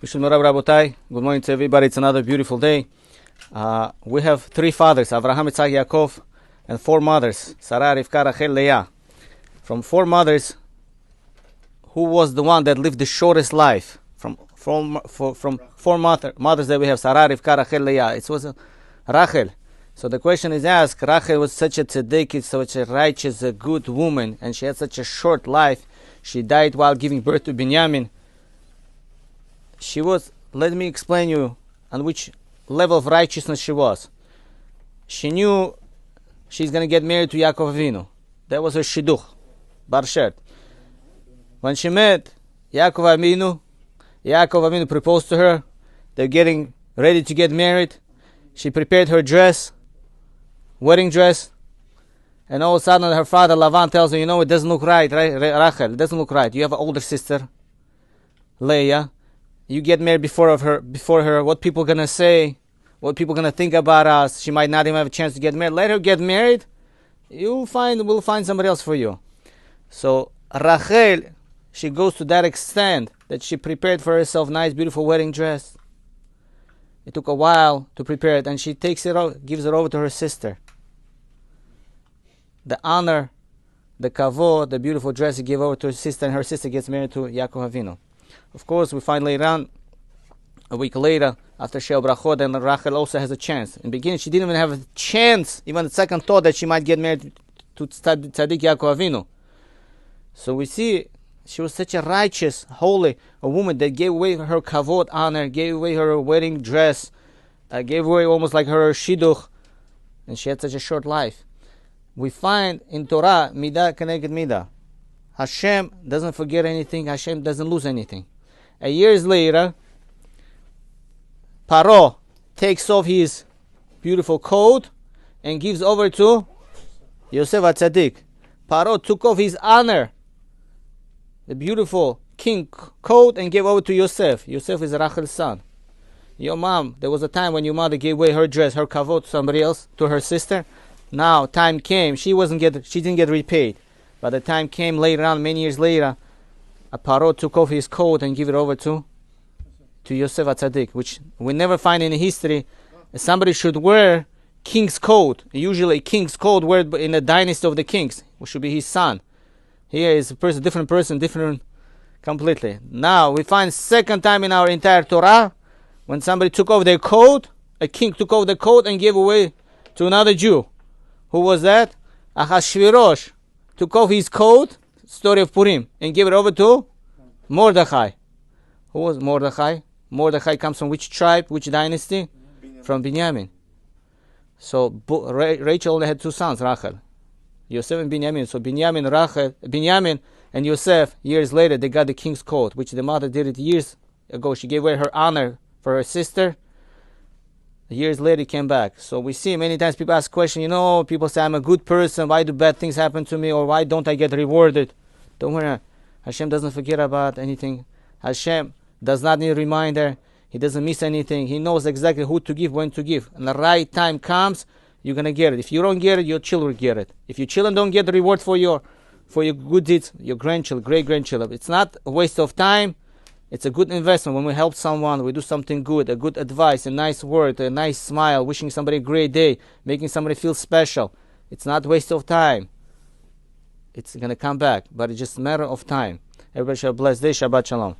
Good morning to everybody. It's another beautiful day. We have three fathers, Abraham, Yitzhak, Yaakov, and four mothers, Sarah, Rivka, Rachel, Leah. From four mothers, who was the one that lived the shortest life? From four mothers that we have, Sarah, Rivka, Rachel, Leah. It was Rachel. So the question is asked, Rachel was such a tzaddik, such a righteous, a good woman, and she had such a short life. She died while giving birth to Binyamin. She was, let me explain you on which level of righteousness she was. She knew she's going to get married to Yaakov Avinu. That was her shidduch, Barshet. When she met Yaakov Avinu proposed to her. They're getting ready to get married. She prepared her dress, wedding dress, and all of a sudden her father Lavan tells her, it doesn't look right, Rachel, it doesn't look right. You have an older sister, Leah. You get married before her. What people gonna say? What people gonna think about us? She might not even have a chance to get married. Let her get married. We'll find somebody else for you. So Rachel, she goes to that extent that she prepared for herself nice, beautiful wedding dress. It took a while to prepare it, and she takes it out, gives it over to her sister. The honor, the kavod, the beautiful dress she gave over to her sister, and her sister gets married to Yaakov Avinu. Of course, we find later on, a week later, after Shel Brachot, and Rachel also has a chance. In the beginning, she didn't even have a chance, even the second thought that she might get married to Tzaddik Yaakov Avinu. So we see, she was such a righteous, holy, a woman that gave away her kavod honor, gave away her wedding dress, gave away almost like her shidduch, and she had such a short life. We find in Torah, midah keneged midah. Hashem doesn't forget anything, Hashem doesn't lose anything. Years later, Paro takes off his beautiful coat and gives over to Yosef HaTzadik. Paro took off his honor, the beautiful king coat, and gave over to Yosef. Yosef is Rachel's son. Your mom, there was a time when your mother gave away her dress, her kavod to somebody else, to her sister. Now time came, she didn't get repaid. By the time came later on, many years later, a Paro took off his coat and gave it over to Yosef HaTzadik, which we never find in history. Somebody should wear king's coat. Usually king's coat wear in the dynasty of the kings, which should be his son. Here is a different person, different completely. Now we find second time in our entire Torah, when somebody took off their coat, a king took off the coat and gave away to another Jew. Who was that? Achashverosh took off his coat, story of Purim, and gave it over to Mordechai. Who was Mordechai? Mordechai comes from which tribe, which dynasty? Binyamin. From Binyamin. So Rachel only had two sons, Rachel. Yosef and Binyamin. So Binyamin and Yosef, years later, they got the king's coat, which the mother did it years ago. She gave away her honor for her sister. Years later, he came back. So we see many times people ask questions, people say, I'm a good person, why do bad things happen to me, or why don't I get rewarded? Don't worry, Hashem doesn't forget about anything. Hashem does not need a reminder. He doesn't miss anything. He knows exactly who to give, when to give. And the right time comes, you're going to get it. If you don't get it, your children get it. If your children don't get the reward for your good deeds, your grandchildren, great-grandchildren, it's not a waste of time. It's a good investment. When we help someone, we do something good, a good advice, a nice word, a nice smile, wishing somebody a great day, making somebody feel special. It's not a waste of time. It's going to come back, but it's just a matter of time. Everybody shall bless day. Shabbat Shalom.